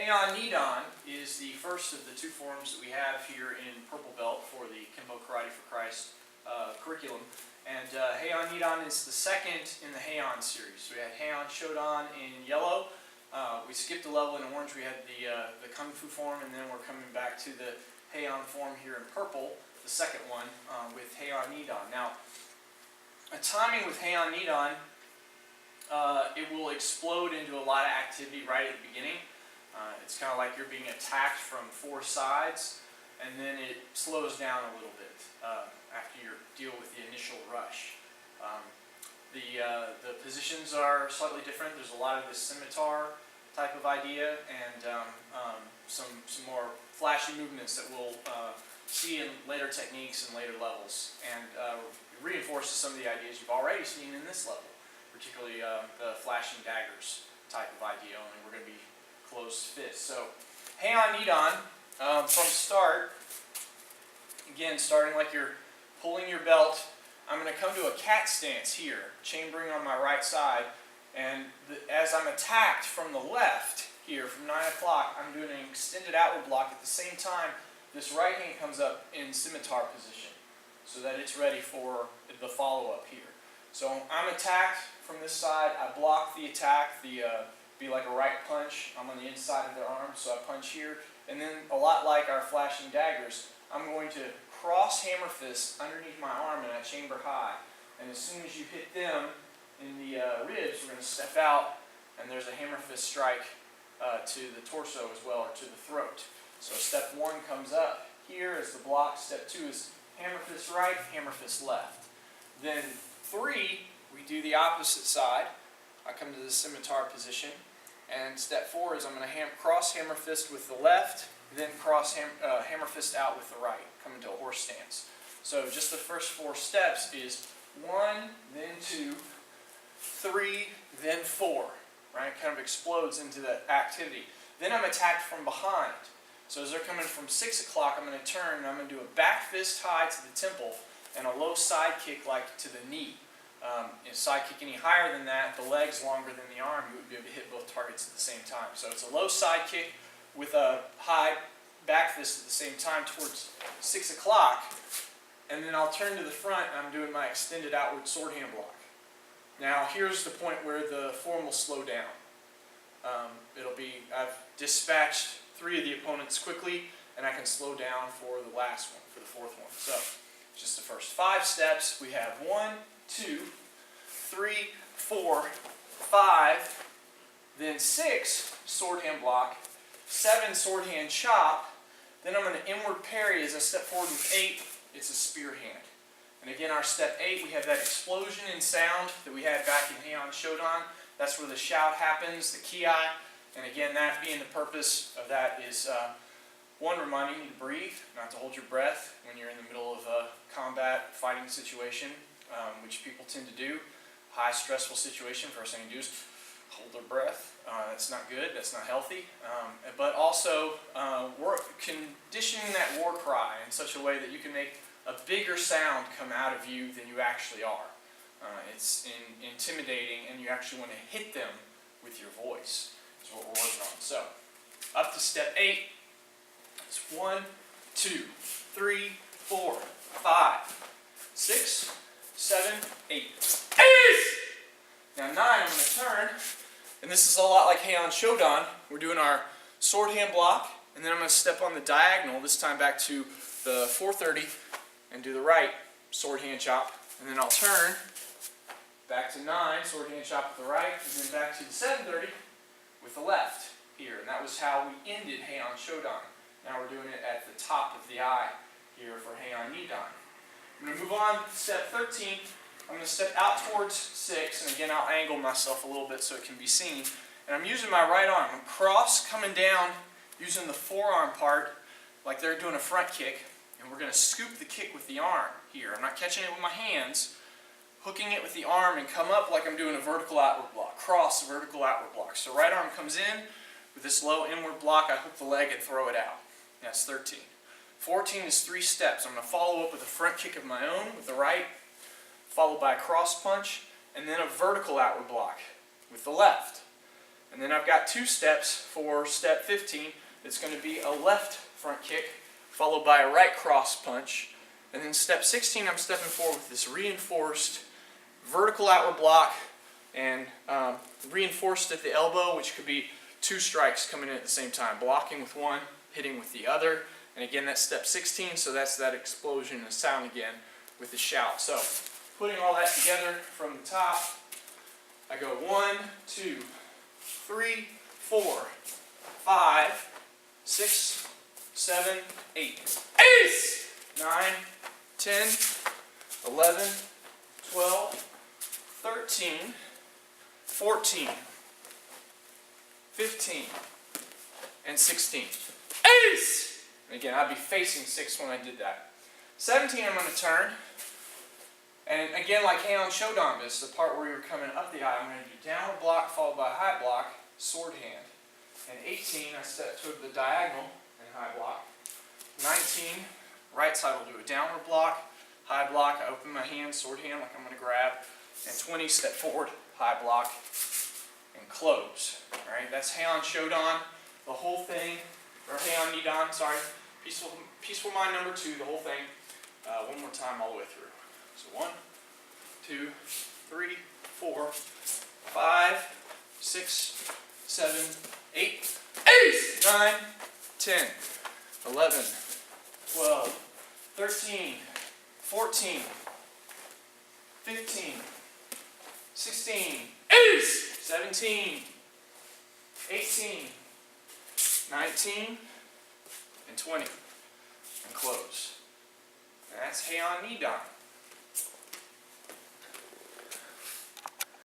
Heian Nidan is the first of the two forms that we have here in Purple Belt for the Kenpo Karate for Christ curriculum. And Heian Nidan is the second in the Heian series. So we had Heian Shodan in yellow. We skipped a level in orange. We had the Kung Fu form, and then we're coming back to the Heian form here in purple, the second one, with Heian Nidan. Now, timing with Heian Nidan, it will explode into a lot of activity right at the beginning. It's kind of like you're being attacked from four sides, and then it slows down a little bit after you deal with the initial rush. The positions are slightly different. There's a lot of this scimitar type of idea, and some more flashy movements that we'll see in later techniques and later levels, and it reinforces some of the ideas you've already seen in this level, particularly the flashing daggers type of idea, only we're going to be closed fists. So, Heian Nidan, from start, again, starting like you're pulling your belt, I'm going to come to a cat stance here, chambering on my right side, and as I'm attacked from the left here, from 9 o'clock, I'm doing an extended outward block. At the same time, this right hand comes up in scimitar position, so that it's ready for the follow-up here. So I'm attacked from this side, I block the attack, be like a right punch. I'm on the inside of their arm, so I punch here. And then, a lot like our flashing daggers, I'm going to cross hammer fist underneath my arm and I chamber high. And as soon as you hit them in the ribs, we're going to step out, and there's a hammer fist strike to the torso as well, or to the throat. So step 1 comes up here as the block. Step 2 is hammer fist right, hammer fist left. Then 3, we do the opposite side. I come to the scimitar position, and step 4 is I'm going to cross hammer fist with the left, then cross hammer fist out with the right, coming to a horse stance. So just the first 4 steps is 1, then 2, 3, then 4. Right? It kind of explodes into that activity. Then I'm attacked from behind. So as they're coming from 6 o'clock, I'm going to turn and I'm going to do a back fist high to the temple and a low side kick like to the knee. Side kick any higher than that, the leg's longer than the arm, you would be able to hit both targets at the same time. So it's a low side kick with a high back fist at the same time towards 6 o'clock, and then I'll turn to the front and I'm doing my extended outward sword hand block. Now here's the point where the form will slow down. I've dispatched 3 of the opponents quickly, and I can slow down for the last one, for the 4th one. So just the first 5 steps. We have 1, 2, 3, 4, 5, then 6, sword hand block, 7, sword hand chop, then I'm going to inward parry as I step forward with 8, it's a spear hand. And again, our step 8, we have that explosion in sound that we had back in Heian Shodan. That's where the shout happens, the ki, and again, that being the purpose of that is 1, reminding you to breathe, not to hold your breath when you're in the middle of a combat fighting situation, which people tend to do. High stressful situation, first thing you do is hold their breath. That's not good, that's not healthy. But also conditioning that war cry in such a way that you can make a bigger sound come out of you than you actually are. It's intimidating, and you actually want to hit them with your voice. That's what we're working on. So, up to step 8. It's 1, 2, 3, 4, 5, 6, 7, 8. Now 9, I'm going to turn, and this is a lot like Heian Shodan. We're doing our sword hand block, and then I'm going to step on the diagonal, this time back to the 430, and do the right sword hand chop, and then I'll turn back to 9, sword hand chop with the right, and then back to the 730 with the left here. And that was how we ended Heian Shodan. Now we're doing it at the top of the eye here for Heian Nidan. I'm going to move on to step 13. I'm going to step out towards 6, and again I'll angle myself a little bit so it can be seen. And I'm using my right arm. I'm cross coming down using the forearm part like they're doing a front kick. And we're going to scoop the kick with the arm here. I'm not catching it with my hands, hooking it with the arm and come up like I'm doing a vertical outward block. Cross, vertical outward block. So right arm comes in with this low inward block. I hook the leg and throw it out. That's 13. 14 is 3 steps. I'm going to follow up with a front kick of my own with the right, followed by a cross punch, and then a vertical outward block with the left. And then I've got 2 steps for step 15. It's going to be a left front kick followed by a right cross punch. And then step 16, I'm stepping forward with this reinforced vertical outward block and reinforced at the elbow, which could be 2 strikes coming in at the same time, blocking with one, hitting with the other. And again, that's step 16, so that's that explosion and sound again with the shout. So putting all that together from the top, I go 1, 2, 3, 4, 5, 6, 7, 8. Ace! 9, 10, 11, 12, 13, 14, 15, and 16. Ace! And again, I'd be facing 6 when I did that. 17, I'm going to turn. And again, like Heian Nidan, this is the part where you're coming up the eye. I'm going to do downward block followed by high block, sword hand. And 18, I step to the diagonal and high block. 19, right side will do a downward block, high block, I open my hand, sword hand like I'm going to grab. And 20, step forward, high block, and close. Alright, that's Heian Nidan, the whole thing, or Heian Nidan, sorry, Peaceful Mind number 2, the whole thing, one more time all the way through. So 1, 2, 3, 4, 5, 6, 7, 8, 9, 10, 11, 12, 13, 14, 15, 16, 17, 18, 19, and 20, and close. And that's Heian Nidan.